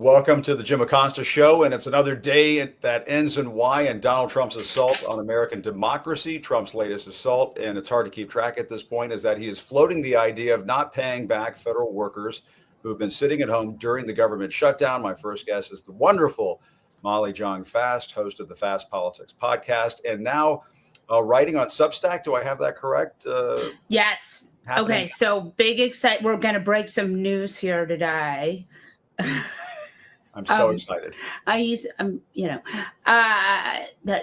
Welcome to the Jim Acosta Show, and it's another day that ends in Y and Donald Trump's assault on American democracy. Trump's latest assault, and it's hard to keep track at this point, is that he is floating the idea of not paying back federal workers who have been sitting at home during the government shutdown. My first guest is the wonderful Jong Fast, host of the Fast Politics podcast, and now writing on Substack. Do I have that correct? Yes. Okay, so big excitement. We're going to break some news here today. I'm so excited.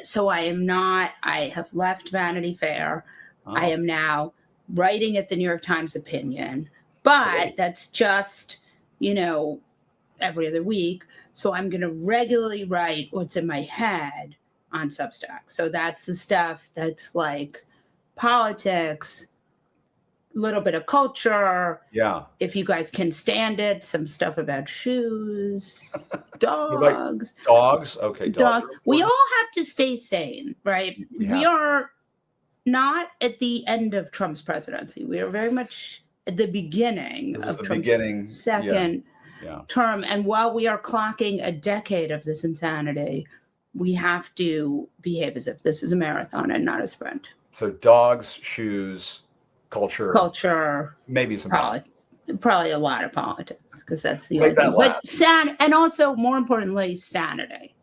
So I am not, I have left Vanity Fair. Oh. I am now writing at the New York Times Opinion, but that's just, every other week. So I'm going to regularly write what's in my head on Substack. So that's the stuff that's like politics, little bit of culture. Yeah. If you guys can stand it, some stuff about shoes, dogs. Like dogs? Okay. Dogs. We all have to stay sane, right? We are not at the end of Trump's presidency. We are very much at the beginning of Trump's second term. And while we are clocking a decade of this insanity, we have to behave as if this is a marathon and not a sprint. So dogs, shoes, culture, maybe some probably a lot of politics, because that's the only thing. But and also more importantly, sanity.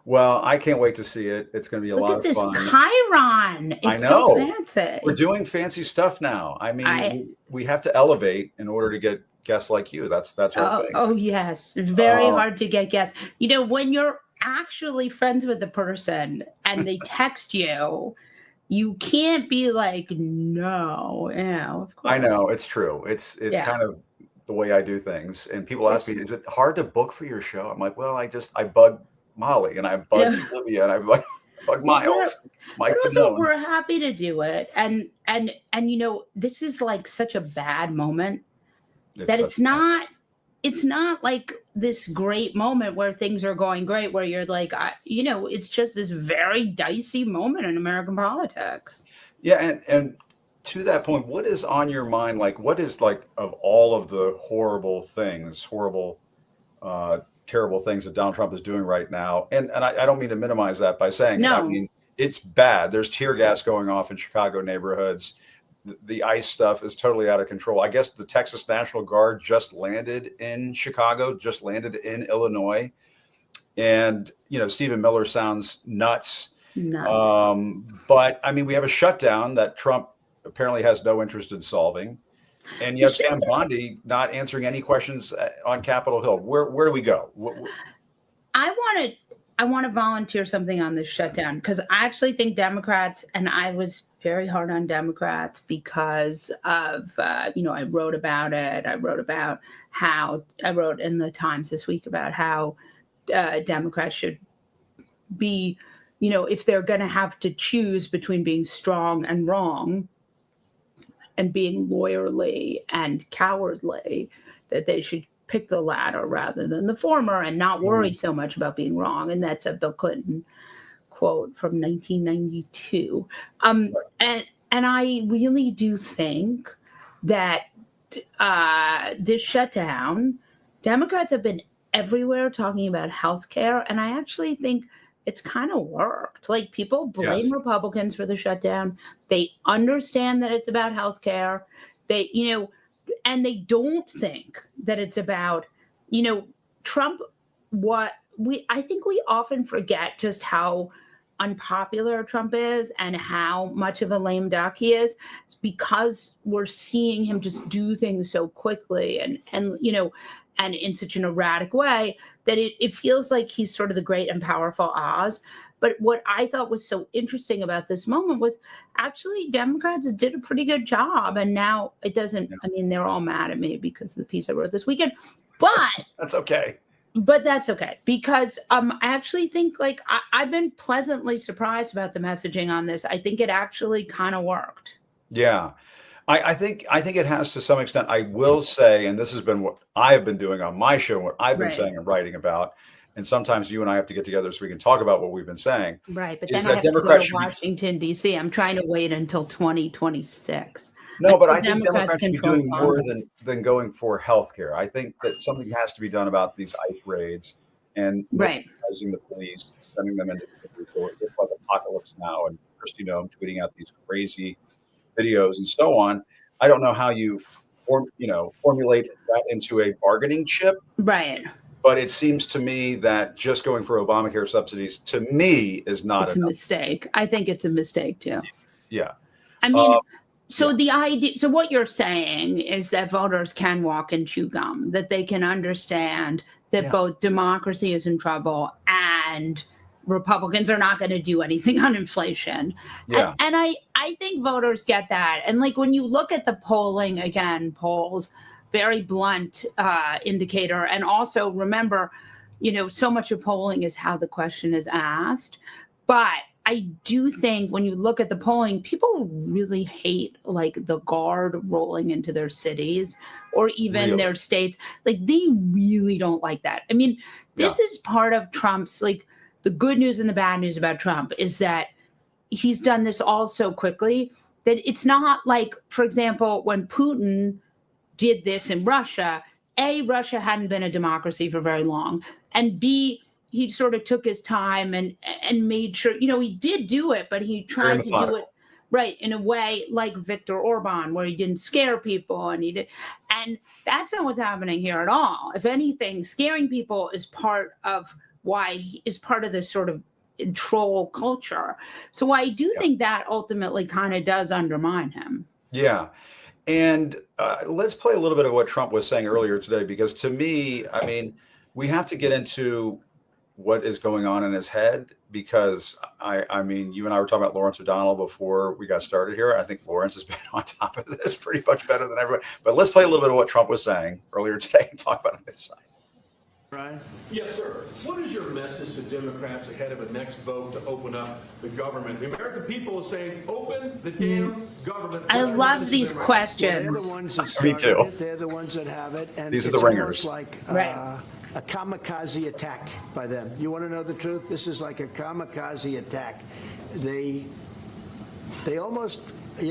Well, I can't wait to see it. It's going to be a lot of fun. Look at this Chiron. It's so fancy. We're doing fancy stuff now. I mean, we have to elevate in order to get guests like you. That's our thing. Oh yes, it's very hard to get guests. When you're actually friends with the person and they text you. You can't be like, no, of course. I know, it's true. It's kind of the way I do things. And people ask me, is it hard to book for your show? I'm like, well, I bug Molly and I bug Olivia and I bug Miles. We're happy to do it. And this is like such a bad moment that it's not like this great moment where things are going great, where you're like, it's just this very dicey moment in American politics. Yeah. And to that point, what is on your mind? Like, what is of all of the terrible things that Donald Trump is doing right now? And I don't mean to minimize that by saying no. I mean, it's bad. There's tear gas going off in Chicago neighborhoods. The ICE stuff is totally out of control. I guess the Texas National Guard just landed in Chicago, just landed in Illinois. And, Stephen Miller sounds nuts. But I mean, we have a shutdown that Trump apparently has no interest in solving. And you have Sam Bondi not answering any questions on Capitol Hill. Where do we go? I want to volunteer something on this shutdown, because I actually think Democrats, and I was very hard on Democrats because of, I wrote about it. I wrote in the Times this week about how Democrats should be, if they're going to have to choose between being strong and wrong and being lawyerly and cowardly, that they should pick the latter rather than the former and not worry so much about being wrong. And that's a Bill Clinton quote from 1992. And I really do think that this shutdown, Democrats have been everywhere talking about healthcare, and I actually think it's kind of worked. Like, people blame Republicans for the shutdown. They understand that it's about healthcare. They, and they don't think that it's about, Trump. I think we often forget just how unpopular Trump is and how much of a lame duck he is, because we're seeing him just do things so quickly and in such an erratic way that it feels like he's sort of the great and powerful Oz. But what I thought was so interesting about this moment was actually Democrats did a pretty good job. And now it doesn't, they're all mad at me because of the piece I wrote this weekend, but that's okay. But that's okay, because I actually think I've been pleasantly surprised about the messaging on this. I think it actually kind of worked. Yeah, I think it has to some extent. I will say, and this has been what I have been doing on my show, what I've been saying and writing about, And sometimes you and I have to get together so we can talk about what we've been saying. Right, but Is then I that have to go Democrats to should be Washington, D.C. I'm trying to wait until 2026. no, but Until I think Democrats Democrats should be control doing more Congress. than going for healthcare. I think that something has to be done about these ICE raids and Right. militarizing the police, sending them into cities. So it looks like apocalypse now, and Christy Nome tweeting out these crazy videos and so on. I don't know how you formulate that into a bargaining chip, Right. but it seems to me that just going for Obamacare subsidies to me is not It's a enough. mistake. I think it's a mistake too. Yeah. I mean, Uh, so yeah. the idea, so what you're saying is that voters can walk and chew gum, that they can understand that Yeah. both democracy is in trouble and Republicans are not going to do anything on inflation. Yeah. And I think voters get that. And like when you look at the polling, again, polls, very blunt indicator. And also remember, so much of polling is how the question is asked. But I do think when you look at the polling, people really hate like the guard rolling into their cities or even Really? their states. Like they really don't like that. I mean, this is part of Trump's, like the good news and the bad news about Trump is that he's done this all so quickly that it's not like, for example, when Putin did this in Russia, A, Russia hadn't been a democracy for very long, and B, he sort of took his time and made sure, he did do it, but he Very tried to do it methodical. right in a way like Viktor Orban, where he didn't scare people and that's not what's happening here at all. If anything, scaring people is part of is part of this sort of troll culture. So I do think that ultimately kind of does undermine him. Yeah. And let's play a little bit of what Trump was saying earlier today, because to me, I mean, we have to get into what is going on in his head, because I mean, you and I were talking about Lawrence O'Donnell before we got started here. I think Lawrence has been on top of this pretty much better than everyone. But let's play a little bit of what Trump was saying earlier today and talk about it on this side. Right? Yes, sir. What is your message to Democrats ahead of a next vote to open up the government? The American people are saying, open the damn government. I What's your love message to these them? Well, questions. they're the ones that Me started too. it. They're the ones that have it. And These are it's the ringers. almost like Right. a kamikaze attack by them. You want to know the truth? This is like a kamikaze attack. They almost, they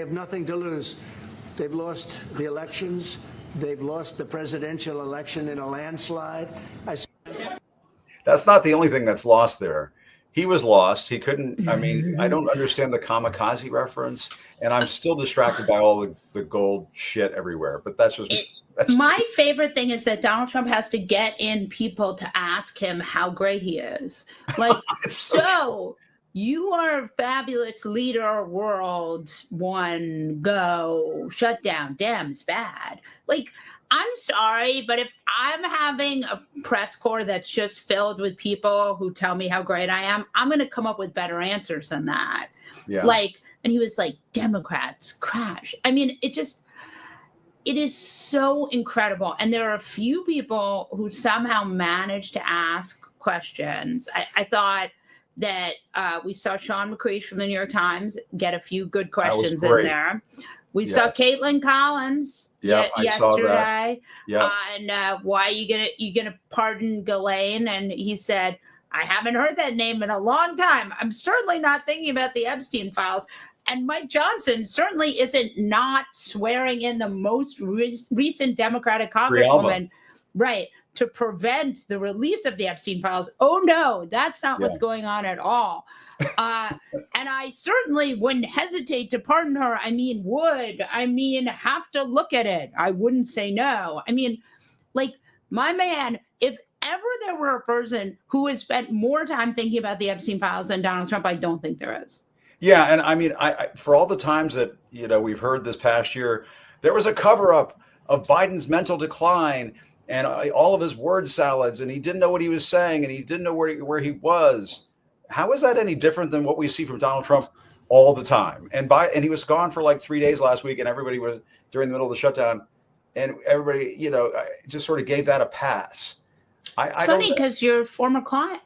have nothing to lose. They've lost the elections. They've lost the presidential election in a landslide. That's not the only thing that's lost there. He was lost. He couldn't. I mean, I don't understand the kamikaze reference, and I'm still distracted by all the gold shit everywhere. But that's just My favorite thing is that Donald Trump has to get in people to ask him how great he is. Like, so you are a fabulous leader, world one, go, shut down, Dems, bad. Like, I'm sorry, but if I'm having a press corps that's just filled with people who tell me how great I am, I'm going to come up with better answers than that. Yeah. Like, and he was like, Democrats crash. I mean, it is so incredible. And there are a few people who somehow managed to ask questions. I thought that we saw Sean McCreesh from the New York Times get a few good questions in there. We saw Caitlin Collins yesterday on why you gonna pardon Ghislaine, and he said, I haven't heard that name in a long time. I'm certainly not thinking about the Epstein files. And Mike Johnson certainly isn't not swearing in the most recent Democratic congresswoman, right, to prevent the release of the Epstein files. Oh, no, that's not what's going on at all. And I certainly wouldn't hesitate to pardon her. Have to look at it. I wouldn't say no. I mean, like, my man, if ever there were a person who has spent more time thinking about the Epstein files than Donald Trump, I don't think there is. Yeah, and I mean, I for all the times that we've heard this past year, there was a cover-up of Biden's mental decline and all of his word salads, and he didn't know what he was saying, and he didn't know where he was. How is that any different than what we see from Donald Trump all the time? And he was gone for like 3 days last week, and everybody was during the middle of the shutdown, and everybody just sort of gave that a pass. It's funny because your former client,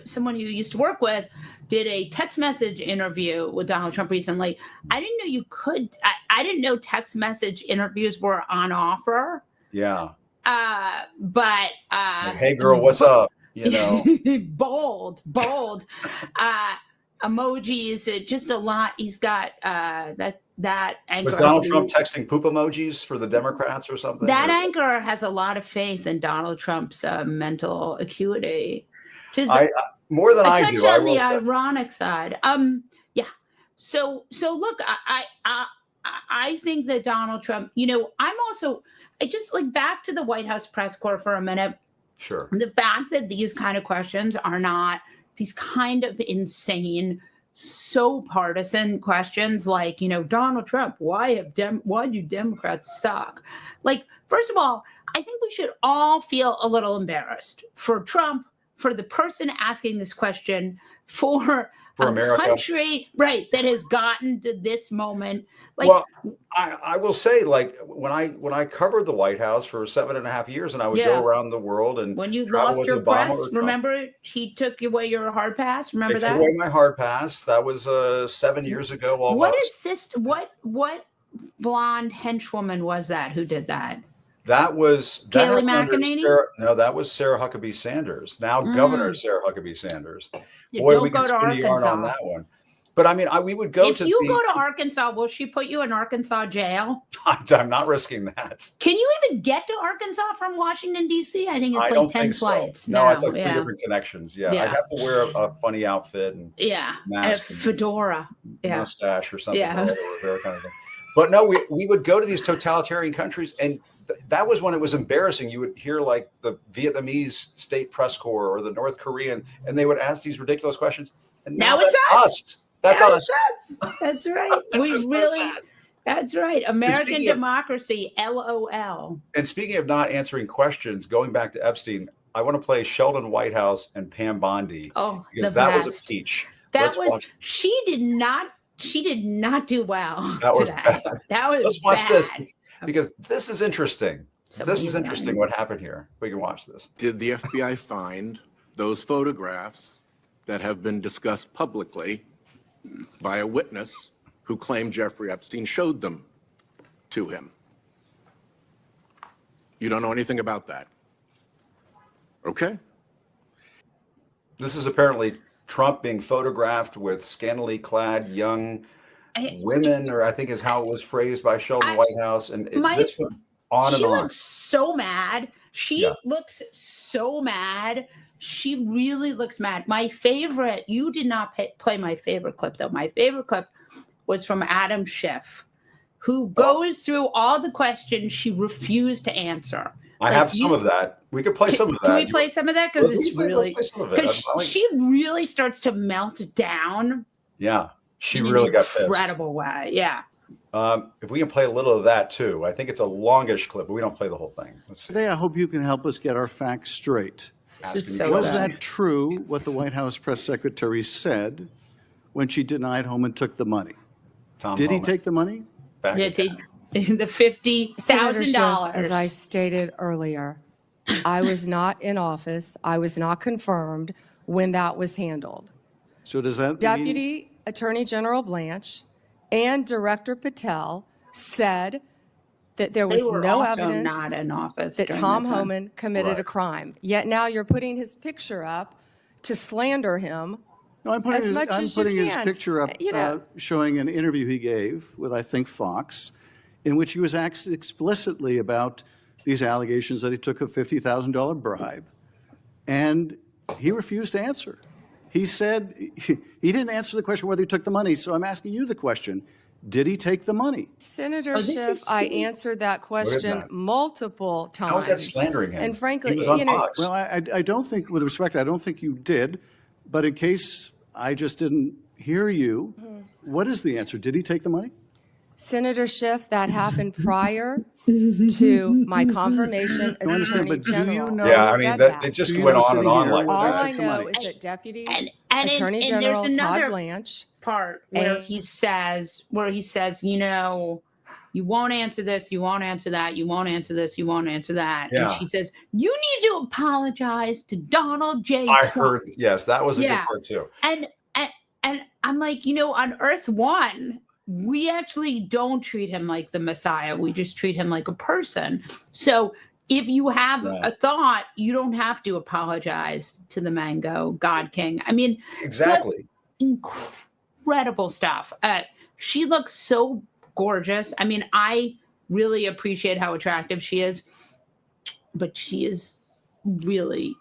someone you used to work with, did a text message interview with Donald Trump recently. I didn't know you could. I didn't know text message interviews were on offer. Yeah. But Like, hey, girl, what's up? You know, bold emojis, just a lot. He's got that anchor. was Donald Trump texting poop emojis for the Democrats or something? That anchor has a lot of faith in Donald Trump's mental acuity. I more than I do. On the ironic side. Yeah. So look, I think that Donald Trump, I just like back to the White House press corps for a minute. Sure. The fact that these kind of questions are not these kind of insane, so partisan questions like, Donald Trump, why do Democrats suck? Like, first of all, I think we should all feel a little embarrassed for Trump, for the person asking this question, for America. Country, right, that has gotten to this moment. Like, well, I will say, like, when I covered the White House for 7.5 years, and I would go around the world, and when you lost your press, remember he took away your hard pass. Remember that? Took away my hard pass. That was 7 years ago. Almost. What blonde henchwoman was that who did that? That was Kayleigh McEnany? that was Sarah Huckabee Sanders. Now Governor Sarah Huckabee Sanders. Boy, we can spin a yarn on that one. But I mean, we would go if you go to Arkansas, will she put you in Arkansas jail? I'm not risking that. Can you even get to Arkansas from Washington, D.C.? I think it's like 10 flights. So. No, it's like 3 different connections. Yeah. I'd have to wear a funny outfit and mask and a fedora, mustache or something. Kind of thing. But no, we would go to these totalitarian countries, and that was when it was embarrassing. You would hear like the Vietnamese state press corps or the North Korean, and they would ask these ridiculous questions. And now it's us. That's us. That's right. That's right. American democracy, LOL. And speaking of not answering questions, going back to Epstein, I want to play Sheldon Whitehouse and Pam Bondi. Oh, because that was a peach. She did not do well. That was bad. That was Let's watch this because this is interesting. This is interesting what happened here. We can watch this. Did the FBI find those photographs that have been discussed publicly by a witness who claimed Jeffrey Epstein showed them to him? You don't know anything about that. Okay. This is apparently Trump being photographed with scantily clad young women, or I think is how it was phrased by Sheldon Whitehouse. And this went on and on. She looks so mad. She looks so mad. She really looks mad. My favorite, you did not play my favorite clip, though. My favorite clip was from Adam Schiff, who goes through all the questions she refused to answer. I have some of that. We could play some of that. Can we play some of that? Because it's really, because she really starts to melt down. Yeah, she really got pissed. Incredible way. Yeah. If we can play a little of that too. I think it's a longish clip, but we don't play the whole thing. Let's see. Today, I hope you can help us get our facts straight. Was that true, what the White House press secretary said when she denied Homan took the money? Did he take the money? The $50,000. As I stated earlier, I was not in office. I was not confirmed when that was handled. So does that Deputy Attorney General Blanche and Director Patel said that there was no evidence not in office that Tom Homan committed a crime. Yet now you're putting his picture up to slander him. No, I'm putting his picture up showing an interview he gave with, I think, Fox, in which he was asked explicitly about these allegations that he took a $50,000 bribe. And he refused to answer. He said he didn't answer the question whether he took the money. So I'm asking you the question. Did he take the money? Senator Schiff, I answered that question multiple times. How is that slandering him? And frankly, Fox. Well, I don't think, with respect, I don't think you did. But in case I just didn't hear you, what is the answer? Did he take the money? Senator Schiff, that happened prior to my confirmation as Attorney General. Do you know? Yeah, I mean, it just went on and on like that. All I know is that Deputy Attorney General Todd Blanche part where he says, you won't answer this, you won't answer that, you won't answer this, you won't answer that. Yeah. And she says, you need to apologize to Donald J. I Trump. heard, yes, that was a good part too. And I'm like, on Earth One, we actually don't treat him like the Messiah. We just treat him like a person. So if you have Yeah. a thought, you don't have to apologize to the Mango God King. I mean, Exactly. incredible stuff. She looks so gorgeous. I mean, I really appreciate how attractive she is, but she is really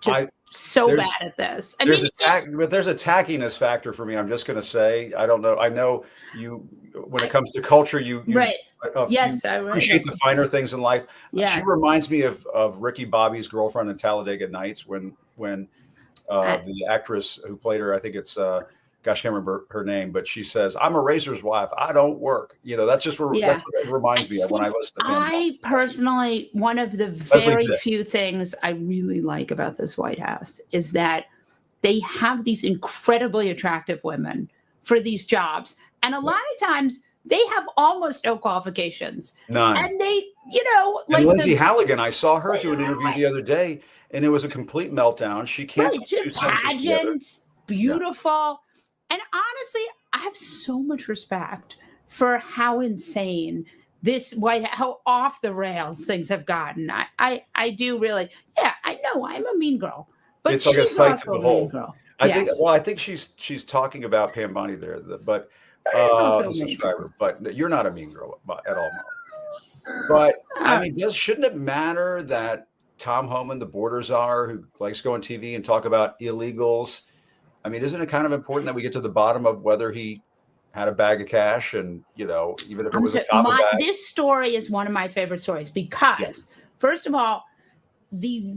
just so bad at this. I mean, but there's a tackiness factor for me. I'm just going to say, I don't know. I know you, when it comes to culture, you right. Yes, you appreciate the finer things in life. Yes. She reminds me of Ricky Bobby's girlfriend in Talladega Nights when the actress who played her, I think it's gosh, I can't remember her name, but she says, "I'm a razor's wife. I don't work." You know, that's just that's what it reminds me of when I listen to him. I personally, one of the very few things I really like about this White House is that they have these incredibly attractive women for these jobs. And a lot of times they have almost no qualifications. None. And they, you know, like and Lindsay Halligan, I saw her do an interview the other day, and it was a complete meltdown. She can't put two sentences together. Beautiful. And honestly, I have so much respect for how insane this how off the rails things have gotten. I do really, I know I'm a mean girl, but it's like a sight to behold. I think she's talking about Pam Bondi there, but the subscriber. But you're not a mean girl at all. But I mean, shouldn't it matter that Tom Homan, the border czar, who likes to go on TV and talk about illegals? I mean, isn't it kind of important that we get to the bottom of whether he had a bag of cash and, you know, even if it was a copper bag? This story is one of my favorite stories because, first of all, he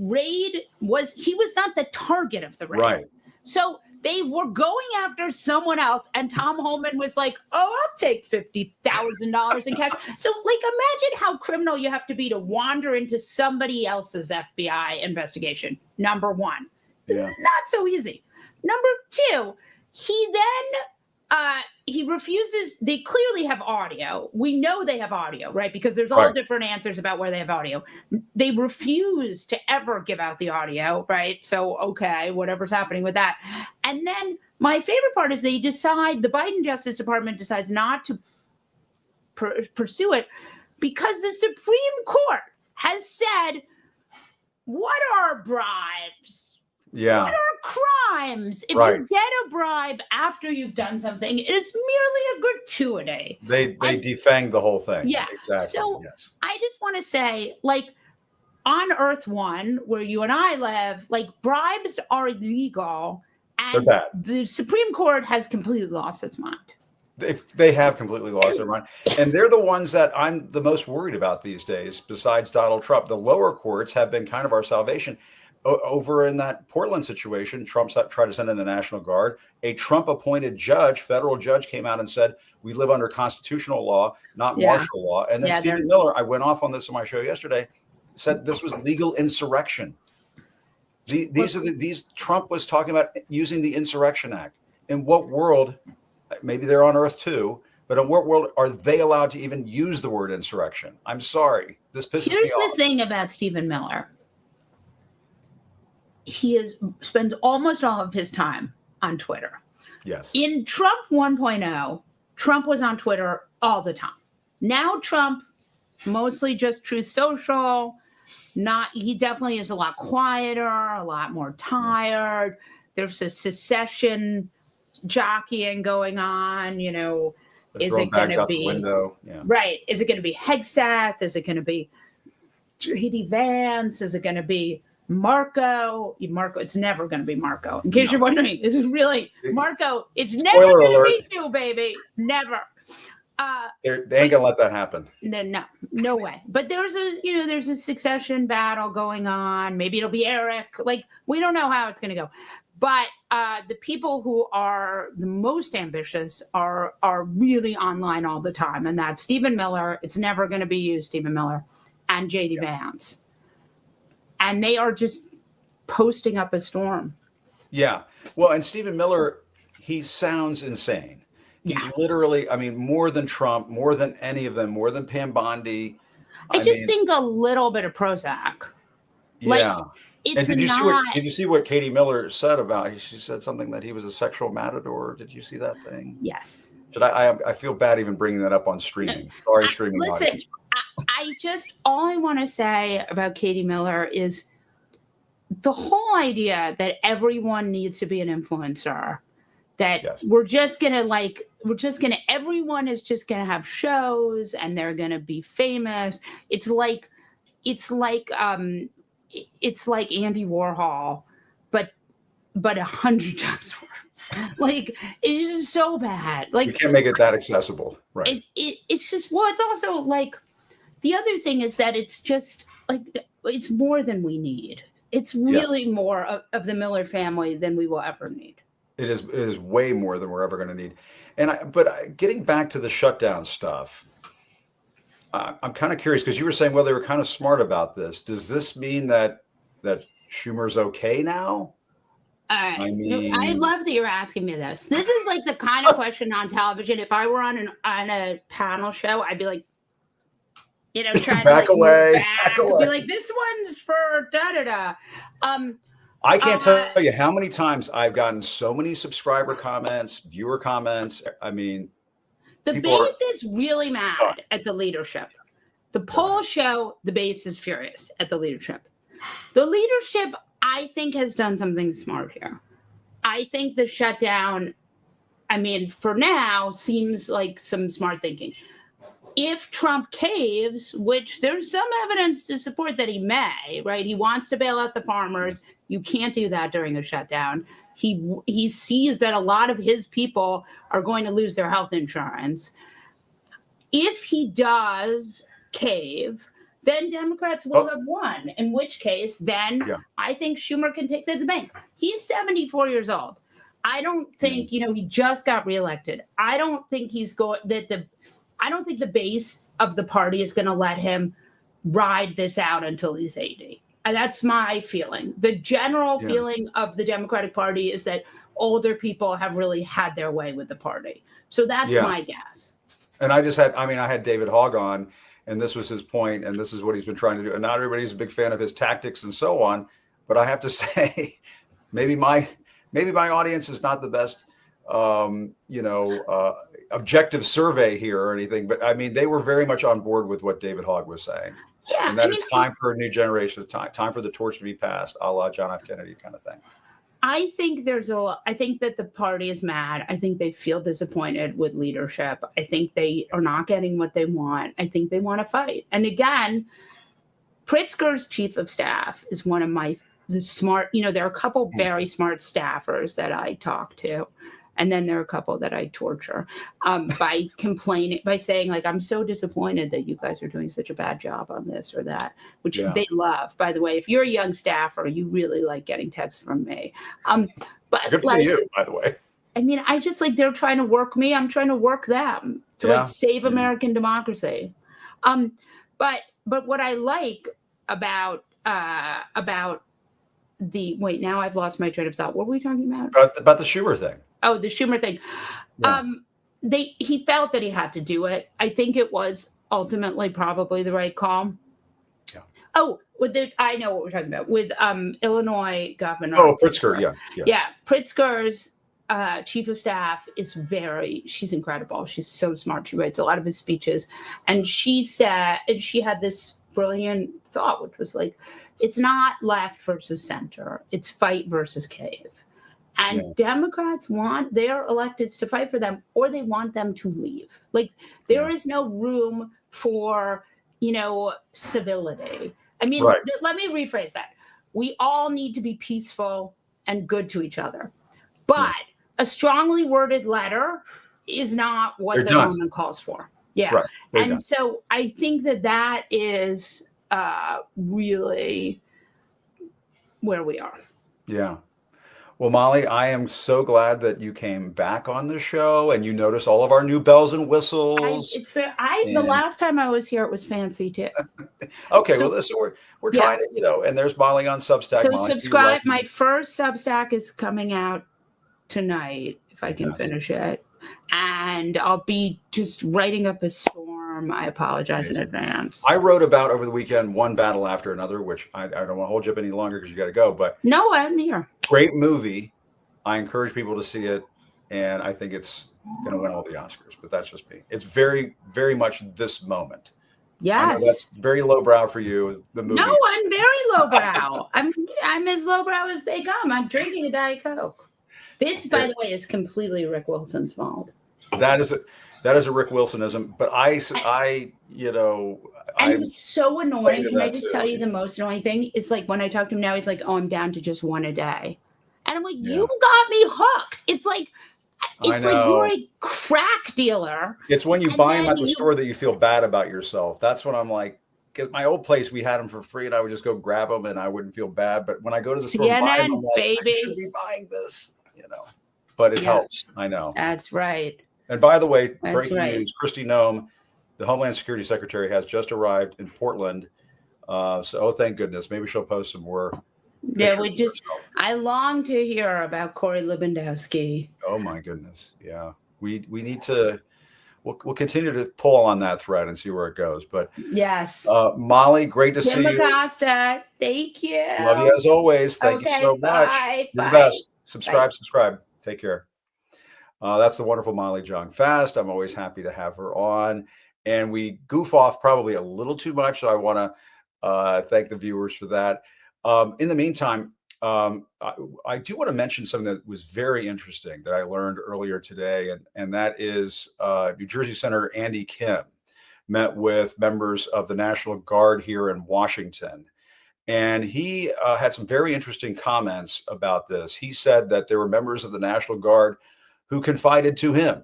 was not the target of the raid. Right. So they were going after someone else, and Tom Homan was like, "Oh, I'll take $50,000 in cash." So, like, imagine how criminal you have to be to wander into somebody else's FBI investigation. Number one, not so easy. Number two, he then he refuses. They clearly have audio. We know they have audio, right? Because there's all different answers about where they have audio. They refuse to ever give out the audio, right? So, okay, whatever's happening with that. And then my favorite part is the Biden Justice Department decides not to pursue it because the Supreme Court has said, what are bribes? Yeah. What are crimes? If you get a bribe after you've done something, it's merely a gratuity. They defanged the whole thing. Yeah. Exactly. So I just want to say, like, on Earth One, where you and I live, like, bribes are illegal. And they're bad. The Supreme Court has completely lost its mind. They have completely lost their mind. And they're the ones that I'm the most worried about these days, besides Donald Trump. The lower courts have been kind of our salvation. Over in that Portland situation, Trump tried to send in the National Guard. A Trump-appointed federal judge, came out and said, we live under constitutional law, not martial law. And then Stephen Miller, I went off on this on my show yesterday, said this was legal insurrection. Trump was talking about using the Insurrection Act. In what world, maybe they're on Earth too, but in what world are they allowed to even use the word insurrection? I'm sorry. This pisses me off. Here's the thing about Stephen Miller. He spends almost all of his time on Twitter. Yes. In Trump 1.0, Trump was on Twitter all the time. Now Trump, mostly just Truth Social. He definitely is a lot quieter, a lot more tired. There's a secession jockeying going on. You know, is it going to be right? Is it going to be Hegseth? Is it going to be J.D. Vance? Is it going to be Marco? It's never going to be Marco. In case you're wondering, this is really Marco. It's never going to be you, baby. Never. They ain't gonna let that happen. No way. But there's a succession battle going on. Maybe it'll be Eric. Like, we don't know how it's going to go. But the people who are the most ambitious are really online all the time, and that's Stephen Miller. It's never going to be you, Stephen Miller, and J.D. Vance. And they are just posting up a storm. Yeah. Well, and Stephen Miller, he sounds insane. He literally, I mean, more than Trump, more than any of them, more than Pam Bondi. I just think a little bit of Prozac. And did you see what Katie Miller said about? She said something that he was a sexual matador. Did you see that thing? Yes. I feel bad even bringing that up on streaming. Sorry, streaming Listen, audience. all I want to say about Katie Miller is the whole idea that everyone needs to be an influencer, that everyone is just gonna have shows and they're gonna be famous. It's like Andy Warhol, but 100 times worse. Like, it is so bad. Like, you can't make it that accessible, right? It's just, well, it's also like, the other thing is that it's just like, it's more than we need. It's really more of the Miller family than we will ever need. It is way more than we're ever going to need. But getting back to the shutdown stuff, I'm kind of curious, because you were saying, well, they were kind of smart about this. Does this mean that Schumer's okay now? I mean, I love that you're asking me this. This is like the kind of question on television. If I were on a panel show, I'd be like, trying back to away, back away. Be like, this one's for da-da-da. I can't tell you how many times I've gotten so many subscriber comments, viewer comments. I mean, the base is really mad at the leadership. The polls show the base is furious at the leadership. The leadership, I think, has done something smart here. I think the shutdown, for now, seems like some smart thinking. If Trump caves, which there's some evidence to support that he may, right? He wants to bail out the farmers. You can't do that during a shutdown. He sees that a lot of his people are going to lose their health insurance. If he does cave, then Democrats will have won, in which case then I think Schumer can take the bank. He's 74 years old. I don't think, he just got reelected. I don't think I don't think the base of the party is going to let him ride this out until he's 80. And that's my feeling. The general feeling of the Democratic Party is that older people have really had their way with the party. So that's my guess. And I had David Hogg on, and this was his point, and this is what he's been trying to do. And not everybody's a big fan of his tactics and so on. But I have to say, maybe my audience is not the best, objective survey here or anything. But they were very much on board with what David Hogg was saying. Yeah, and that it's time for a new generation of time for the torch to be passed, a la John F. Kennedy kind of thing. I think that the party is mad. I think they feel disappointed with leadership. I think they are not getting what they want. I think they want to fight. And again, Pritzker's chief of staff is one of the smart, there are a couple very smart staffers that I talk to. And then there are a couple that I torture by complaining, by saying, like, I'm so disappointed that you guys are doing such a bad job on this or that, which they love. By the way, if you're a young staffer, you really like getting texts from me. But good for you, by the way. I just they're trying to work me. I'm trying to work them to save American democracy. But what I like about wait, now I've lost my train of thought. What were we talking about? About the Schumer thing. Oh, the Schumer thing. Yeah. He felt that he had to do it. I think it was ultimately probably the right call. Yeah. Oh, I know what we're talking about with Illinois governor. Oh, Pritzker. Yeah. Pritzker's chief of staff is she's incredible. She's so smart. She writes a lot of his speeches, and she had this brilliant thought, which was like, it's not left versus center. It's fight versus cave. And Democrats want their electeds to fight for them, or they want them to leave. Like, there is no room for, civility. Let me rephrase that. We all need to be peaceful and good to each other. But a strongly worded letter is not what the moment calls for. Yeah. Right. And so I think that is really where we are. Yeah. Well, Molly, I am so glad that you came back on the show and you noticed all of our new bells and whistles. The last time I was here, it was fancy too. Okay, so we're trying to, and there's Molly on Substack. So Molly, subscribe. My first Substack is coming out tonight, if I can finish it. And I'll be just writing up a storm. I apologize in advance. I wrote about over the weekend One Battle After Another, which I don't want to hold you up any longer because you got to go. But no, I'm here. Great movie. I encourage people to see it, and I think it's going to win all the Oscars, but that's just me. It's very, very much this moment. Yes. I know that's very lowbrow for you, the movies. No, I'm very lowbrow. I'm as lowbrow as they come. I'm drinking a Diet Coke. This, by the way, is completely Rick Wilson's fault. That is a Rick Wilsonism, but I you know, and it's so annoying. Can I just tell you the most annoying thing? It's like when I talk to him now, he's like, "Oh, I'm down to just one a day," and I'm like, "You got me hooked." It's like you're a crack dealer. It's when you buy them at the store that you feel bad about yourself. That's when I'm like, because my old place, we had them for free, and I would just go grab them, and I wouldn't feel bad. But when I go to the store and buy them, I'm like, I should be buying this, you know. But it helps. I know. That's right. And by the way, breaking news: Kristi Noem, the Homeland Security Secretary, has just arrived in Portland. So, thank goodness. Maybe she'll post some more. Yeah, I long to hear about Corey Lewandowski. Oh my goodness. Yeah. We need to, we'll continue to pull on that thread and see where it goes. But yes. Molly, great to see you. Jim Acosta, thank you. Love you as always. Thank you so much. You're the best. Subscribe. Take care. That's the wonderful Molly Jong Fast. I'm always happy to have her on. And we goof off probably a little too much. So I want to thank the viewers for that. In the meantime, I do want to mention something that was very interesting that I learned earlier today, and that is New Jersey Senator Andy Kim met with members of the National Guard here in Washington. And he had some very interesting comments about this. He said that there were members of the National Guard who confided to him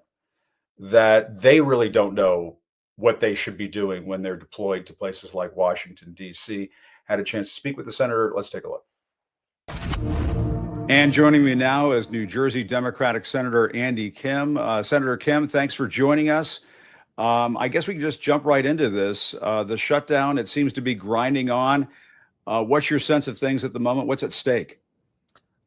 that they really don't know what they should be doing when they're deployed to places like Washington, D.C. Had a chance to speak with the senator. Let's take a look. And joining me now is New Jersey Democratic Senator Andy Kim. Senator Kim, thanks for joining us. I guess we can just jump right into this. The shutdown, it seems to be grinding on. What's your sense of things at the moment? What's at stake?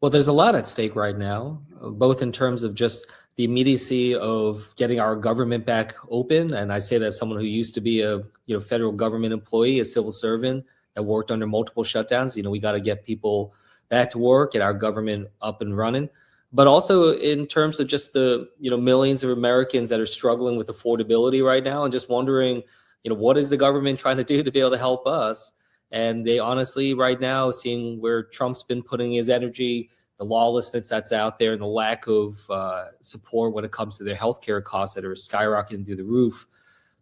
Well, there's a lot at stake right now, both in terms of just the immediacy of getting our government back open. And I say that as someone who used to be a federal government employee, a civil servant that worked under multiple shutdowns. We got to get people back to work, get our government up and running. But also in terms of just the millions of Americans that are struggling with affordability right now and just wondering, what is the government trying to do to be able to help us? And they honestly, right now, seeing where Trump's been putting his energy, the lawlessness that's out there, and the lack of support when it comes to their healthcare costs that are skyrocketing through the roof,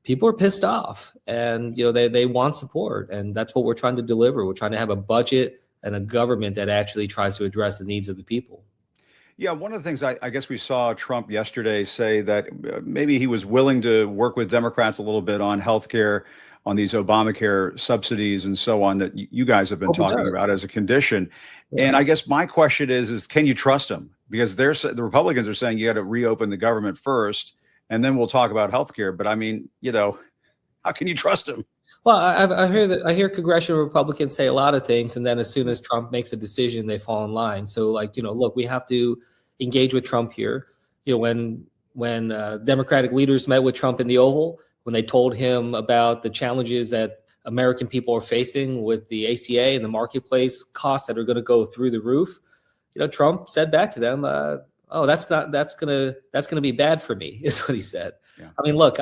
people are pissed off, and they want support, and that's what we're trying to deliver. We're trying to have a budget and a government that actually tries to address the needs of the people. Yeah, one of the things I guess we saw Trump yesterday say that maybe he was willing to work with Democrats a little bit on healthcare, on these Obamacare subsidies and so on that you guys have been talking about as a condition. Yeah. And I guess my question is can you trust him? Because the Republicans are saying you got to reopen the government first, and then we'll talk about healthcare. But I mean, how can you trust him? Well, I hear congressional Republicans say a lot of things, and then as soon as Trump makes a decision, they fall in line. So, look, we have to engage with Trump here. When Democratic leaders met with Trump in the Oval, when they told him about the challenges that American people are facing with the ACA and the marketplace costs that are going to go through the roof, Trump said back to them, "Oh, that's gonna be bad for me," is what he said. Yeah. I mean, look,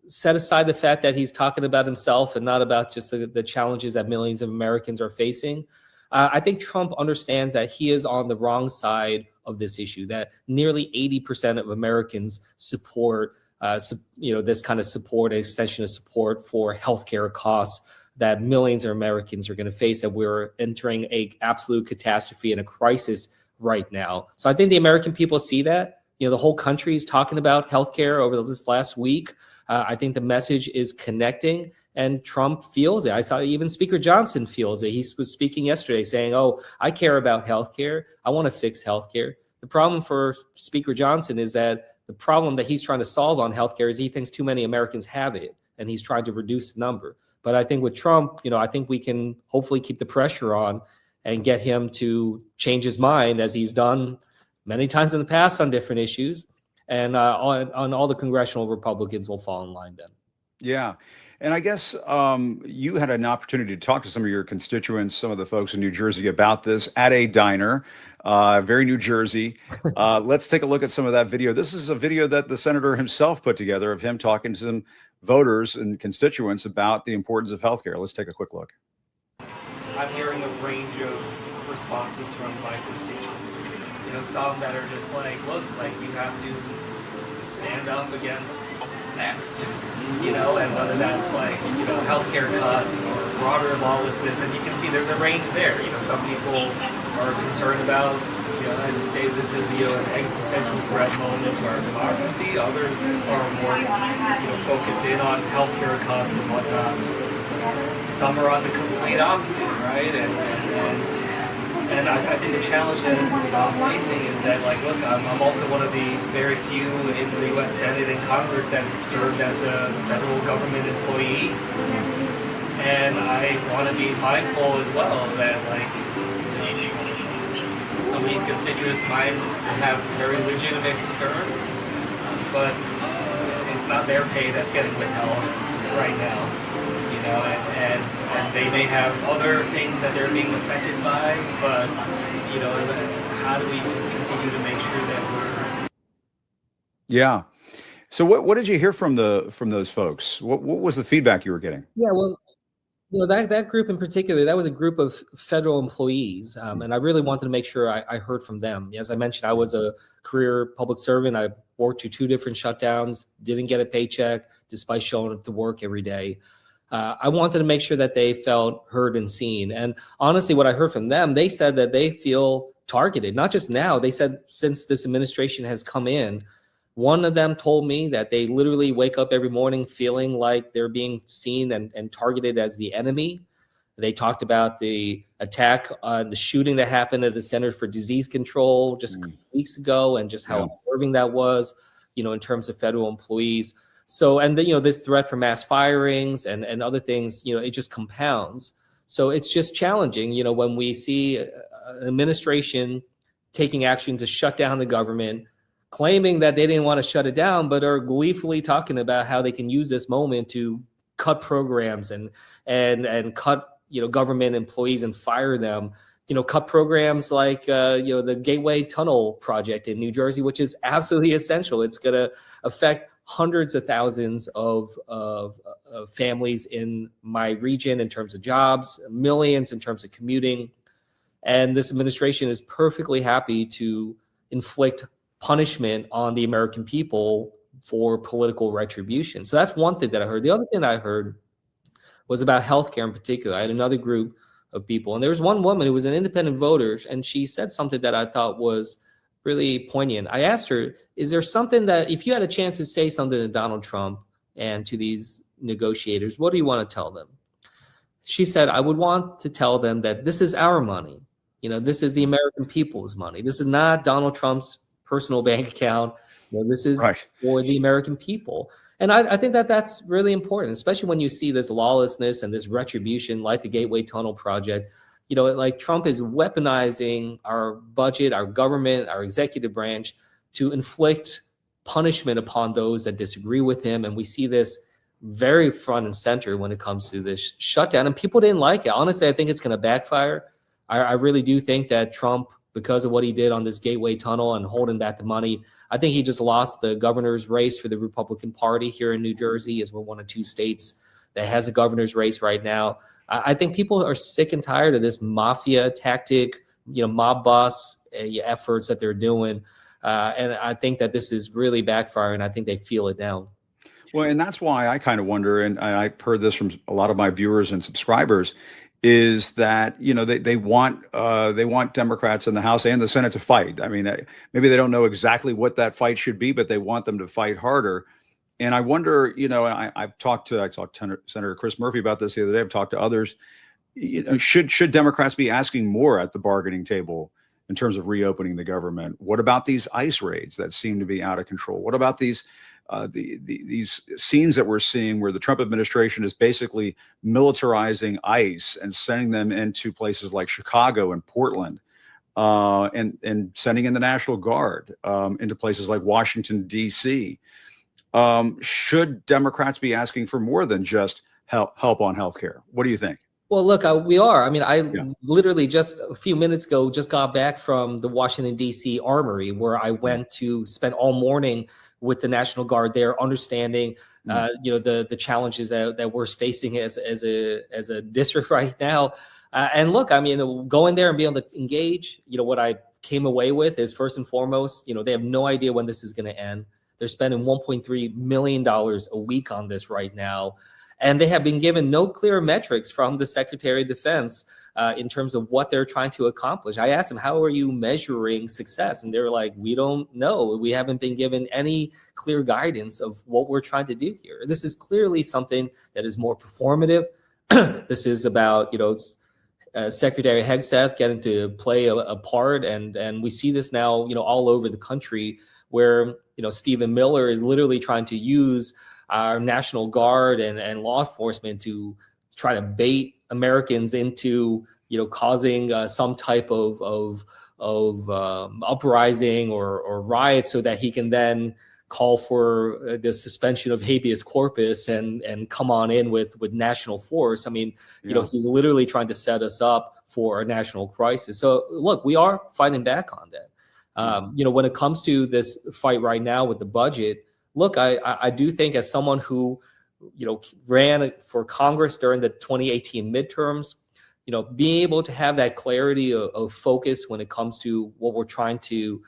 set aside the fact that he's talking about himself and not about just the challenges that millions of Americans are facing. I think Trump understands that he is on the wrong side of this issue, that nearly 80% of Americans support this kind of support, an extension of support for healthcare costs that millions of Americans are going to face, that we're entering a absolute catastrophe and a crisis right now. So I think the American people see that. The whole country is talking about healthcare over this last week. I think the message is connecting, and Trump feels it. I thought even Speaker Johnson feels it. He was speaking yesterday saying, "Oh, I care about healthcare. I want to fix healthcare." The problem for Speaker Johnson is that the problem that he's trying to solve on healthcare is he thinks too many Americans have it, and he's trying to reduce the number. But I think with Trump, I think we can hopefully keep the pressure on and get him to change his mind, as he's done many times in the past on different issues. And on all the congressional Republicans will fall in line then. Yeah. And I guess you had an opportunity to talk to some of your constituents, some of the folks in New Jersey about this at a diner, very New Jersey. Let's take a look at some of that video. This is a video that the senator himself put together of him talking to some voters and constituents about the importance of healthcare. Let's take a quick look. I'm hearing a range of responses from my constituents. You know, some that are just like, look, like you have to stand up against X, you know, and whether that's like, you know, healthcare cuts or broader lawlessness, and you can see there's a range there. You know, some people are concerned about, you know, and say this is, you know, an existential threat moment to our democracy. Others are more, you know, focused in on healthcare cuts and whatnot. Some are on the complete opposite, right? And I think the challenge that I'm facing is that, like, look, I'm also one of the very few in the U.S. Senate and Congress that served as a federal government employee. And I want to be mindful as well that, like, some of these constituents might have very legitimate concerns, but it's not their pay that's getting withheld right now. You know, and they may have other things that they're being affected by, but, you know, how do we just continue to make sure that we're... Yeah. So what did you hear from those folks? What was the feedback you were getting? Yeah, well, you know, that group in particular, that was a group of federal employees, and I really wanted to make sure I heard from them. As I mentioned, I was a career public servant. I worked through 2 different shutdowns, didn't get a paycheck despite showing up to work every day. I wanted to make sure that they felt heard and seen. And honestly, what I heard from them, they said that they feel targeted, not just now. They said since this administration has come in, one of them told me that they literally wake up every morning feeling like they're being seen and targeted as the enemy. They talked about the attack, the shooting that happened at the Center for Disease Control just a couple weeks ago, and just how unnerving that was, you know, in terms of federal employees. So, and then, you know, this threat for mass firings and other things, you know, it just compounds. So it's just challenging, you know, when we see an administration taking action to shut down the government, claiming that they didn't want to shut it down, but are gleefully talking about how they can use this moment to cut programs and cut, you know, government employees and fire them. You know, cut programs like, you know, the Gateway Tunnel project in New Jersey, which is absolutely essential. It's going to affect hundreds of thousands of families in my region in terms of jobs, millions in terms of commuting. And this administration is perfectly happy to inflict punishment on the American people for political retribution. So that's one thing that I heard. The other thing I heard was about healthcare in particular. I had another group of people, and there was one woman who was an independent voter, and she said something that I thought was really poignant. I asked her, is there something that, if you had a chance to say something to Donald Trump and to these negotiators, what do you want to tell them? She said, I would want to tell them that this is our money. You know, this is the American people's money. This is not Donald Trump's personal bank account. You know, this is for the American people. And I think that that's really important, especially when you see this lawlessness and this retribution like the Gateway Tunnel project. You know, like Trump is weaponizing our budget, our government, our executive branch to inflict punishment upon those that disagree with him. And we see this very front and center when it comes to this shutdown. And people didn't like it. Honestly, I think it's going to backfire. I really do think that Trump, because of what he did on this Gateway Tunnel and holding back the money, I think he just lost the governor's race for the Republican Party here in New Jersey, as we're one of 2 states that has a governor's race right now. I think people are sick and tired of this mafia tactic, you know, mob boss efforts that they're doing. And I think that this is really backfiring. I think they feel it now. Well, and that's why I kind of wonder, and I've heard this from a lot of my viewers and subscribers, is that, you know, they want Democrats in the House and the Senate to fight. I mean, maybe they don't know exactly what that fight should be, but they want them to fight harder. And I wonder, you know, I talked to Senator Chris Murphy about this the other day. I've talked to others. You know, should Democrats be asking more at the bargaining table in terms of reopening the government? What about these ICE raids that seem to be out of control? What about these these scenes that we're seeing where the Trump administration is basically militarizing ICE and sending them into places like Chicago and Portland, and sending in the National Guard into places like Washington, D.C.? Should Democrats be asking for more than just help on healthcare? What do you think? Well, look, we are. I mean, I literally just a few minutes ago just got back from the Washington, D.C. Armory, where I went to spend all morning with the National Guard there, understanding, the challenges that we're facing as a district right now. And look, I mean, going there and being able to engage, what I came away with is, first and foremost, they have no idea when this is going to end. They're spending $1.3 million a week on this right now. And they have been given no clear metrics from the Secretary of Defense in terms of what they're trying to accomplish. I asked them, how are you measuring success? And they're like, we don't know. We haven't been given any clear guidance of what we're trying to do here. This is clearly something that is more performative. This is about, Secretary Hegseth getting to play a part. And we see this now, all over the country where, Stephen Miller is literally trying to use our National Guard and law enforcement to try to bait Americans into, causing some type of uprising or riot, so that he can then call for the suspension of habeas corpus and come on in with national force. I mean, he's literally trying to set us up for a national crisis. So look, we are fighting back on that. When it comes to this fight right now with the budget, look, I do think, as someone who, ran for Congress during the 2018 midterms, being able to have that clarity of focus when it comes to what we're trying to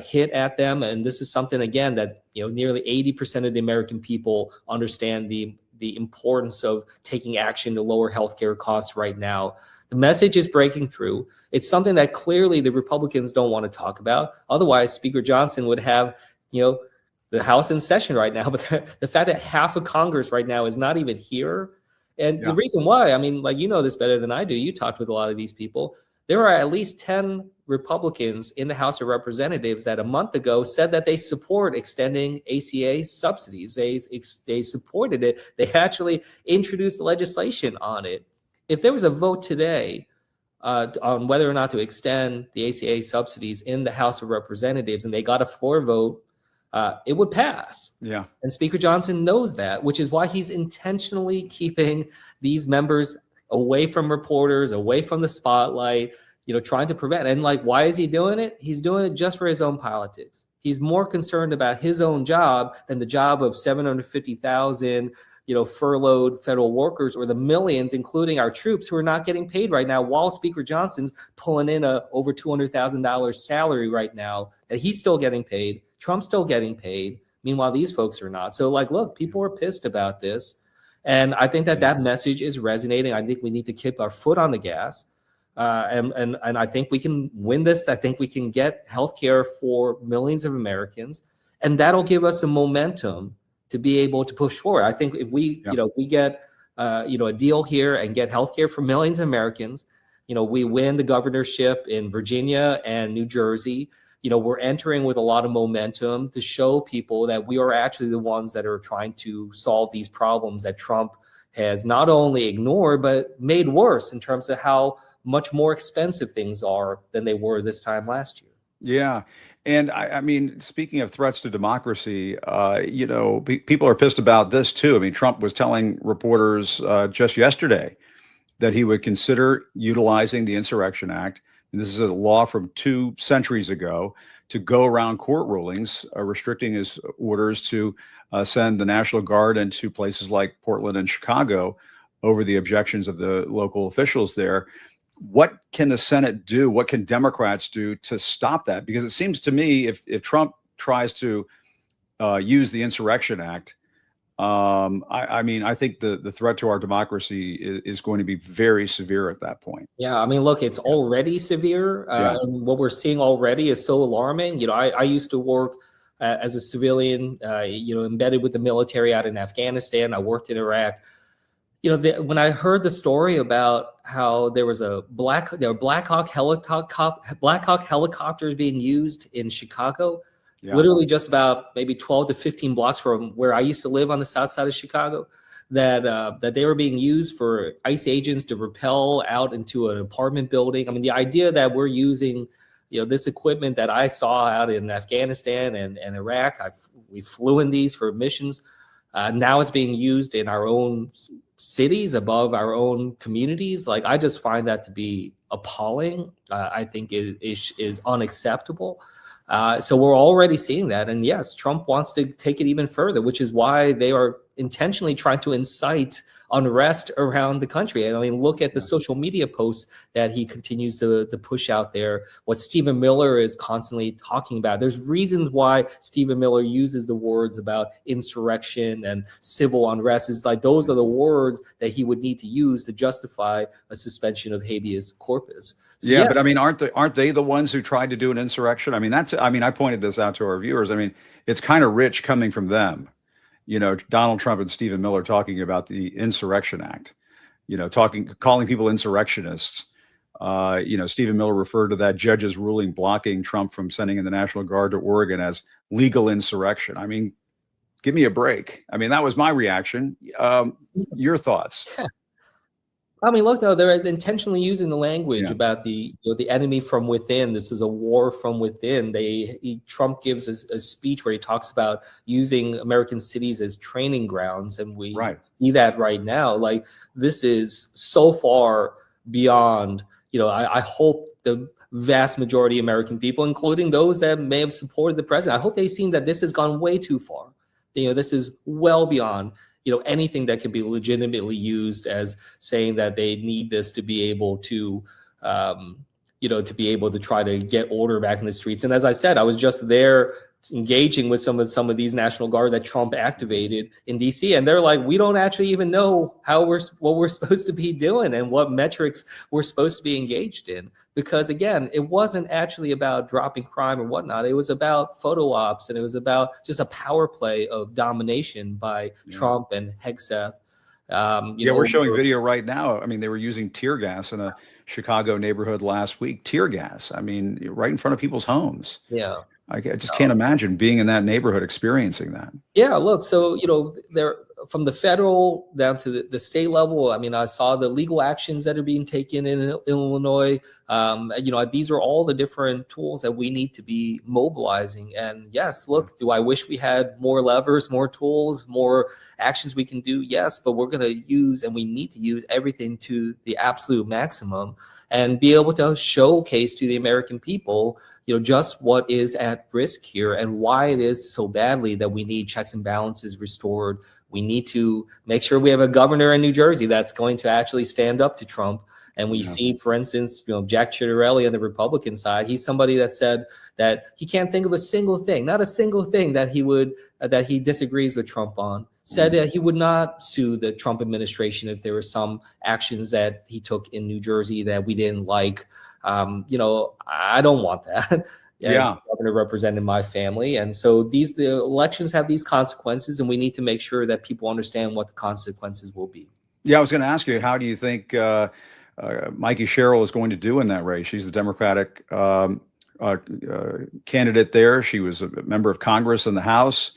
hit at them. And this is something, again, that, nearly 80% of the American people understand the importance of taking action to lower healthcare costs right now. The message is breaking through. It's something that clearly the Republicans don't want to talk about. Otherwise, Speaker Johnson would have, the House in session right now. But the fact that half of Congress right now is not even here. And the reason why, I mean, like, this better than I do. You talked with a lot of these people. There are at least 10 Republicans in the House of Representatives that a month ago said that they support extending ACA subsidies. They supported it. They actually introduced legislation on it. If there was a vote today on whether or not to extend the ACA subsidies in the House of Representatives, and they got a floor vote, it would pass. Yeah. And Speaker Johnson knows that, which is why he's intentionally keeping these members away from reporters, away from the spotlight, trying to prevent. And like, why is he doing it? He's doing it just for his own politics. He's more concerned about his own job than the job of 750,000, furloughed federal workers, or the millions, including our troops, who are not getting paid right now, while Speaker Johnson's pulling in a over $200,000 salary right now that he's still getting paid. Trump's still getting paid. Meanwhile, these folks are not. So, like, look, people are pissed about this. And I think that message is resonating. I think we need to keep our foot on the gas. And I think we can win this. I think we can get healthcare for millions of Americans. And that'll give us a momentum to be able to push forward. I think if we, if we get, a deal here and get healthcare for millions of Americans, we win the governorship in Virginia and New Jersey. We're entering with a lot of momentum to show people that we are actually the ones that are trying to solve these problems that Trump has not only ignored, but made worse in terms of how much more expensive things are than they were this time last year. Yeah. And I mean, speaking of threats to democracy, people are pissed about this too. I mean, Trump was telling reporters just yesterday that he would consider utilizing the Insurrection Act. And this is a law from 2 centuries ago, to go around court rulings restricting his orders to send the National Guard into places like Portland and Chicago over the objections of the local officials there. What can the Senate do? What can Democrats do to stop that? Because it seems to me if Trump tries to use the Insurrection Act, I think the threat to our democracy is going to be very severe at that point. Yeah, I mean, look, it's already severe. And what we're seeing already is so alarming. I used to work as a civilian, embedded with the military out in Afghanistan. I worked in Iraq. When I heard the story about how there was Black Hawk helicopters being used in Chicago, literally just about maybe 12 to 15 blocks from where I used to live on the south side of Chicago, that they were being used for ICE agents to rappel out into an apartment building. I mean, the idea that we're using this equipment that I saw out in Afghanistan and Iraq, we flew in these for missions. Now it's being used in our own cities, above our own communities. Like, I just find that to be appalling. I think it is unacceptable. So we're already seeing that. And yes, Trump wants to take it even further, which is why they are intentionally trying to incite unrest around the country. I mean, look at the social media posts that he continues to push out there, what Stephen Miller is constantly talking about. There's reasons why Stephen Miller uses the words about insurrection and civil unrest. Is like, those are the words that he would need to use to justify a suspension of habeas corpus. So yeah, yes. but I mean, aren't they the ones who tried to do an insurrection? I mean, I pointed this out to our viewers. I mean, it's kind of rich coming from them. Donald Trump and Stephen Miller talking about the Insurrection Act, calling people insurrectionists. Stephen Miller referred to that judge's ruling blocking Trump from sending in the National Guard to Oregon as legal insurrection. I mean, give me a break. I mean, that was my reaction. Your thoughts? I mean, look, though, they're intentionally using the language about the enemy from within. This is a war from within. Trump gives a speech where he talks about using American cities as training grounds, and we see that right now. Like, this is so far beyond. I hope the vast majority of American people, including those that may have supported the president, I hope they've seen that this has gone way too far. This is well beyond anything that can be legitimately used as saying that they need this to be able to, try to get order back in the streets. And as I said, I was just there engaging with some of these National Guard that Trump activated in DC, and they're like, we don't actually even know what we're supposed to be doing and what metrics we're supposed to be engaged in, because again, it wasn't actually about dropping crime or whatnot. It was about photo ops, and it was about just a power play of domination by Trump and Hegseth. We're showing video right now. I mean, they were using tear gas in a Chicago neighborhood last week. Tear gas. I mean, right in front of people's homes. Yeah. I just can't imagine being in that neighborhood experiencing that. Yeah, look, so, they're from the federal down to the state level. I mean, I saw the legal actions that are being taken in Illinois. These are all the different tools that we need to be mobilizing. And yes, look, do I wish we had more levers, more tools, more actions we can do? Yes, but we're going to use, and we need to use everything to the absolute maximum and be able to showcase to the American people, just what is at risk here and why it is so badly that we need checks and balances restored. We need to make sure we have a governor in New Jersey that's going to actually stand up to Trump. And we see, for instance, Jack Ciattarelli on the Republican side. He's somebody that said that he can't think of a single thing, not a single thing that he disagrees with Trump on. Said that he would not sue the Trump administration if there were some actions that he took in New Jersey that we didn't like. I don't want that. As governor representing my family. And so the elections have these consequences, and we need to make sure that people understand what the consequences will be. Yeah, I was going to ask you, how do you think Mikey Sherrill is going to do in that race? She's the Democratic candidate there. She was a member of Congress in the House.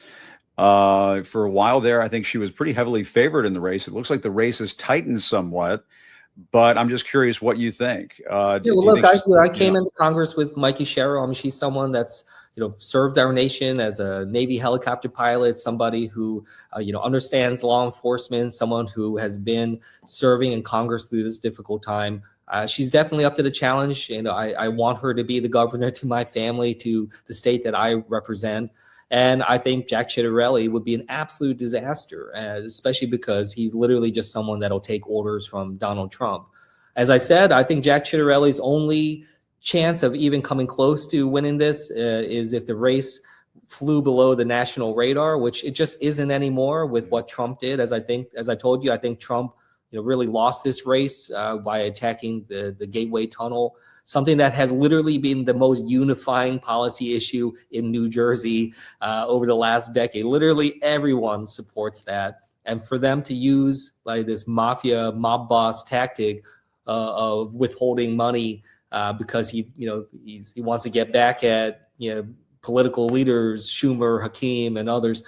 For a while there, I think she was pretty heavily favored in the race. It looks like the race has tightened somewhat, but I'm just curious what you think. I came into Congress with Mikey Sherrill. I mean, she's someone that's served our nation as a Navy helicopter pilot, somebody who understands law enforcement, someone who has been serving in Congress through this difficult time. She's definitely up to the challenge. I want her to be the governor to my family, to the state that I represent. And I think Jack Ciattarelli would be an absolute disaster, especially because he's literally just someone that'll take orders from Donald Trump. As I said, I think Jack Ciattarelli's only chance of even coming close to winning this is if the race flew below the national radar, which it just isn't anymore with what Trump did. As I told you, I think Trump really lost this race by attacking the Gateway Tunnel. Something that has literally been the most unifying policy issue in New Jersey over the last decade. Literally everyone supports that. And for them to use like this mafia mob boss tactic of withholding money because he wants to get back at political leaders, Schumer, Hakeem, and others.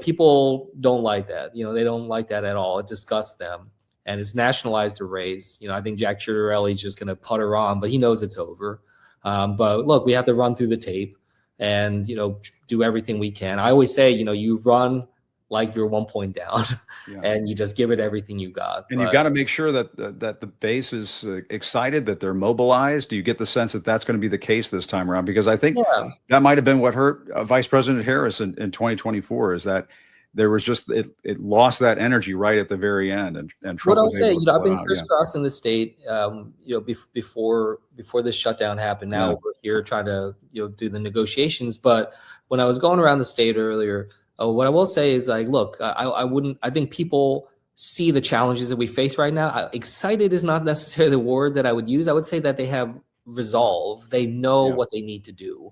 People don't like that. They don't like that at all. It disgusts them. And it's nationalized a race. I think Jack Ciattarelli is just going to putter on, but he knows it's over. But look, we have to run through the tape and, do everything we can. I always say, you run like you're 1 point down and you just give it everything you got. And you've got to make sure that the base is excited, that they're mobilized. Do you get the sense that that's going to be the case this time around? Because I think that might have been what hurt Vice President Harris in 2024, is that there was just, it lost that energy right at the very end. And Trump what was I'll say, able to I've been pull it out, crisscrossing the state, before this shutdown happened. Now we're here trying to, do the negotiations. But when I was going around the state earlier, what I will say is, like, look, I think people see the challenges that we face right now. Excited is not necessarily the word that I would use. I would say that they have resolve. They know what they need to do.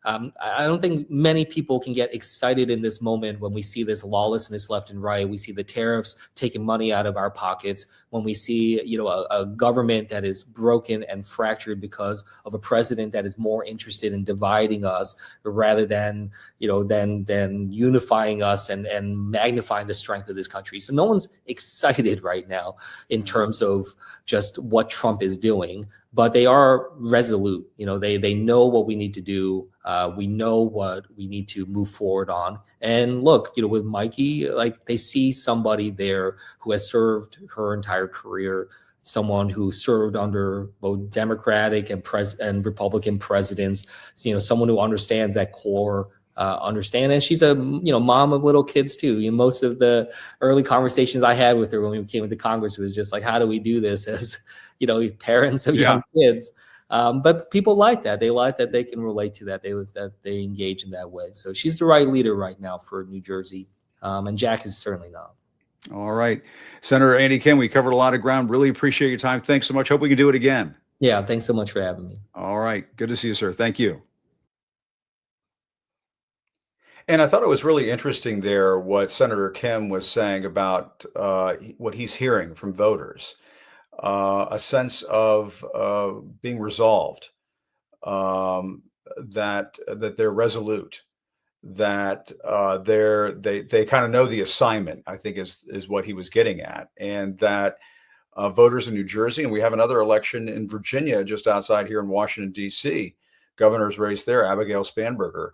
I don't think many people can get excited in this moment when we see this lawlessness left and right. We see the tariffs taking money out of our pockets. When we see, a government that is broken and fractured because of a president that is more interested in dividing us rather than, than unifying us and magnifying the strength of this country. So no one's excited right now in terms of just what Trump is doing. But they are resolute. They know what we need to do. We know what we need to move forward on. And look, with Mikey, like, they see somebody there who has served her entire career, someone who served under both Democratic and Republican presidents. Someone who understands that core. And she's a mom of little kids too. Most of the early conversations I had with her when we came into Congress was just like, how do we do this as parents of young kids? But people like that. They like that they can relate to that. They engage in that way. So she's the right leader right now for New Jersey, and Jack is certainly not. All right, Senator Andy Kim, we covered a lot of ground. Really appreciate your time. Thanks so much. Hope we can do it again. Yeah, thanks so much for having me. All right, good to see you, sir. Thank you. And I thought it was really interesting there what Senator Kim was saying about what he's hearing from voters, a sense of being resolved, that they're resolute, that they kind of know the assignment, I think is what he was getting at, and that voters in New Jersey, and we have another election in Virginia just outside here in Washington, D.C., governor's race there, Abigail Spanberger,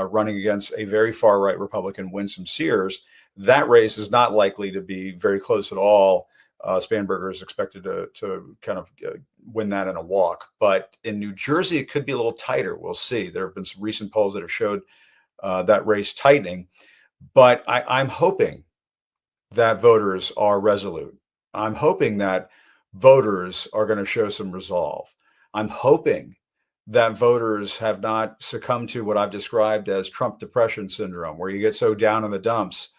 running against a very far-right Republican, Winsome Sears. That race is not likely to be very close at all. Spanberger is expected to kind of win that in a walk. But in New Jersey, it could be a little tighter. We'll see. There have been some recent polls that have showed that race tightening. But I'm hoping that voters are resolute. I'm hoping that voters are going to show some resolve. I'm hoping that voters have not succumbed to what I've described as Trump depression syndrome, where you get so down in the dumps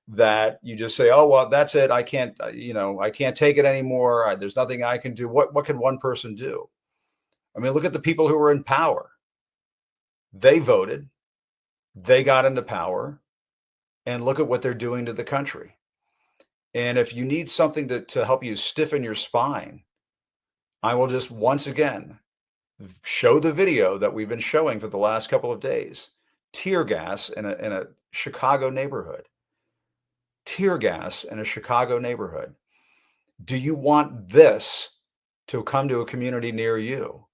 that you just say, oh, well, that's it. I can't take it anymore. There's nothing I can do. What can one person do? I mean, look at the people who are in power. They voted, they got into power, and look at what they're doing to the country. And if you need something to help you stiffen your spine, I will just once again show the video that we've been showing for the last couple of days. Tear gas in a Chicago neighborhood. Tear gas in a Chicago neighborhood. Do you want this to come to a community near you?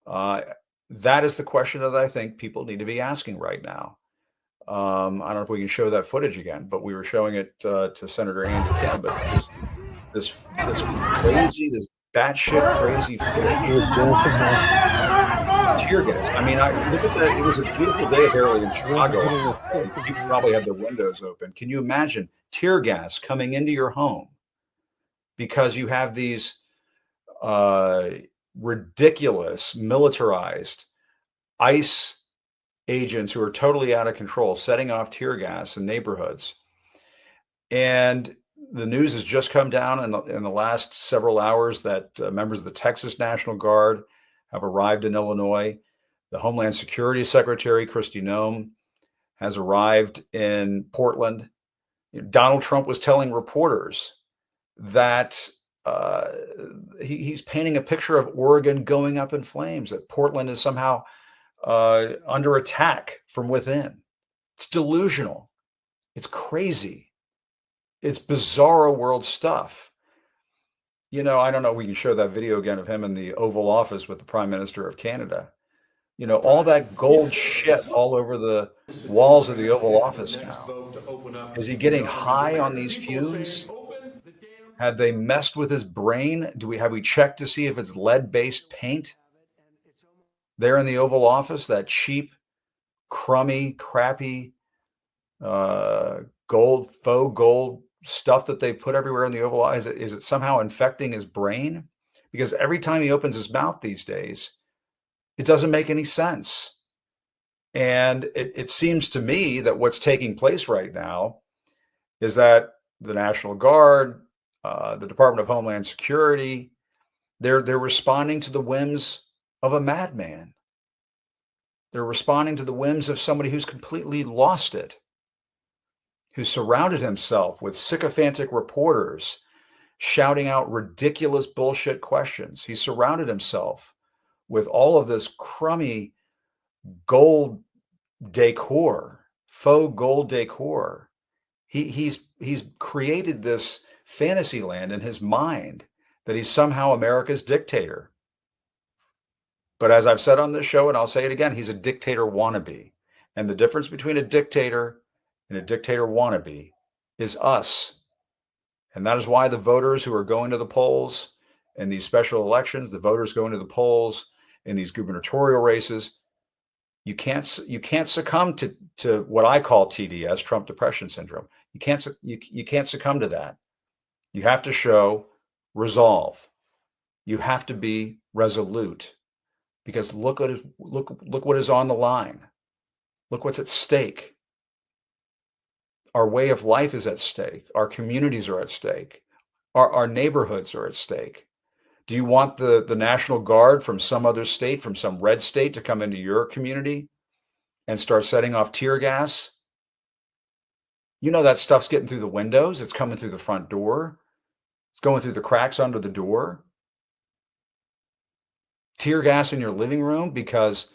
That is the question that I think people need to be asking right now. I don't know if we can show that footage again, but we were showing it to Senator Andy Kim. But this crazy, this batshit crazy footage. Tear gas. I mean, look at that. It was a beautiful day apparently in Chicago. People probably had their windows open. Can you imagine tear gas coming into your home because you have these ridiculous militarized ICE agents who are totally out of control, setting off tear gas in neighborhoods? And the news has just come down in the last several hours that members of the Texas National Guard have arrived in Illinois. The Homeland Security Secretary, Kristi Noem, has arrived in Portland. Donald Trump was telling reporters that he's painting a picture of Oregon going up in flames, that Portland is somehow under attack from within. It's delusional. It's crazy. It's bizarro world stuff. I don't know. We can show that video again of him in the Oval Office with the Prime Minister of Canada. All that gold shit all over the walls of the Oval Office now. Is he getting high on these fumes? Have they messed with his brain? Have we checked to see if it's lead-based paint there in the Oval Office? That cheap, crummy, crappy faux gold stuff that they put everywhere in the Oval Office. Is it somehow infecting his brain? Because every time he opens his mouth these days, it doesn't make any sense. And it seems to me that what's taking place right now is that the National Guard, the Department of Homeland Security, they're responding to the whims of a madman. They're responding to the whims of somebody who's completely lost it, who surrounded himself with sycophantic reporters shouting out ridiculous bullshit questions. He surrounded himself with all of this crummy gold decor, faux gold decor. He's created this fantasy land in his mind that he's somehow America's dictator. But as I've said on this show, and I'll say it again, he's a dictator wannabe. And the difference between a dictator and a dictator wannabe is us. And that is why the voters who are going to the polls in these special elections, the voters going to the polls in these gubernatorial races, you can't succumb to what I call TDS, Trump Depression Syndrome. You can't succumb to that. You have to show resolve. You have to be resolute, because look what is on the line. Look what's at stake. Our way of life is at stake. Our communities are at stake. Our neighborhoods are at stake. Do you want the National Guard from some other state, from some red state, to come into your community and start setting off tear gas? That stuff's getting through the windows. It's coming through the front door. It's going through the cracks under the door. Tear gas in your living room because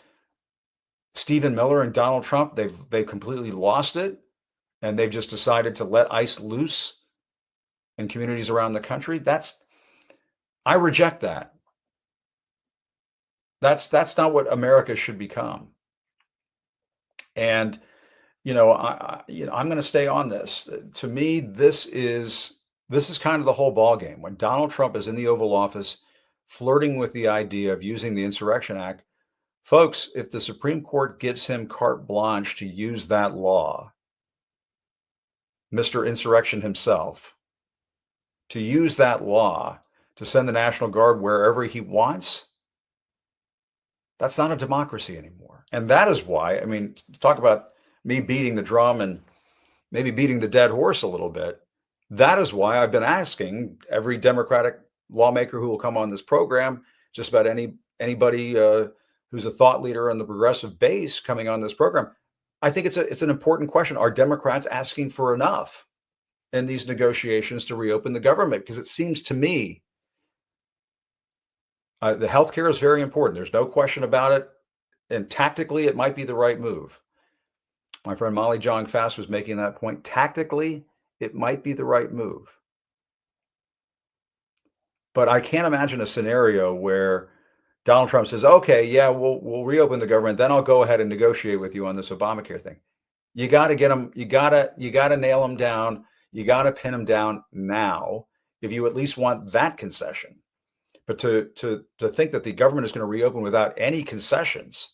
Stephen Miller and Donald Trump, they've completely lost it, and they've just decided to let ICE loose in communities around the country. I reject that. That's not what America should become. And I'm going to stay on this. To me, this is kind of the whole ball game. When Donald Trump is in the Oval Office flirting with the idea of using the Insurrection Act, folks, if the Supreme Court gives him carte blanche to use that law, Mr. Insurrection himself, to use that law to send the National Guard wherever he wants, that's not a democracy anymore. And that is why, talk about me beating the drum and maybe beating the dead horse a little bit. That is why I've been asking every Democratic lawmaker who will come on this program, just about anybody who's a thought leader on the progressive base coming on this program. I think it's an important question. Are Democrats asking for enough in these negotiations to reopen the government? Because it seems to me the healthcare is very important. There's no question about it. And tactically, it might be the right move. My friend Molly Jong Fast was making that point. Tactically, it might be the right move. But I can't imagine a scenario where Donald Trump says, okay, yeah, we'll reopen the government. Then I'll go ahead and negotiate with you on this Obamacare thing. You got to get them. You got to nail them down. You got to pin them down now if you at least want that concession. But to think that the government is going to reopen without any concessions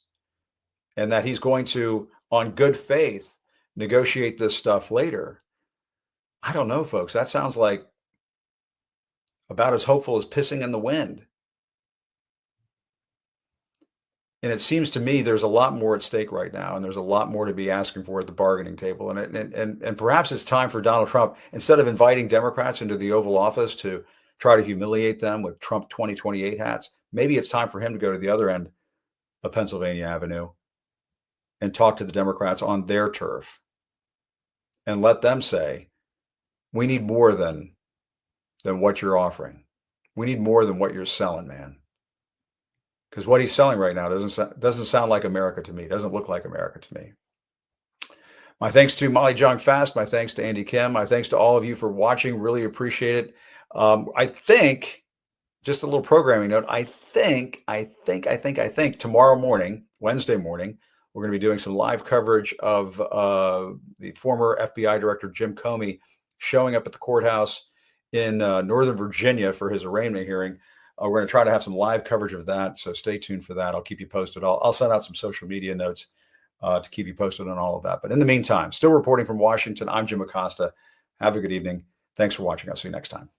and that he's going to, on good faith, negotiate this stuff later, I don't know, folks. That sounds like about as hopeful as pissing in the wind. And it seems to me there's a lot more at stake right now, and there's a lot more to be asking for at the bargaining table. And perhaps it's time for Donald Trump, instead of inviting Democrats into the Oval Office to try to humiliate them with Trump 2028 hats, maybe it's time for him to go to the other end of Pennsylvania Avenue and talk to the Democrats on their turf and let them say, we need more than what you're offering. We need more than what you're selling, man. Because what he's selling right now doesn't sound like America to me. Doesn't look like America to me. My thanks to Molly Jong Fast. My thanks to Andy Kim. My thanks to all of you for watching. Really appreciate it. I think just a little programming note. I think tomorrow morning, Wednesday morning, we're going to be doing some live coverage of the former FBI director, Jim Comey, showing up at the courthouse in Northern Virginia for his arraignment hearing. We're going to try to have some live coverage of that. So stay tuned for that. I'll keep you posted. I'll send out some social media notes to keep you posted on all of that. But in the meantime, still reporting from Washington, I'm Jim Acosta. Have a good evening. Thanks for watching. I'll see you next time.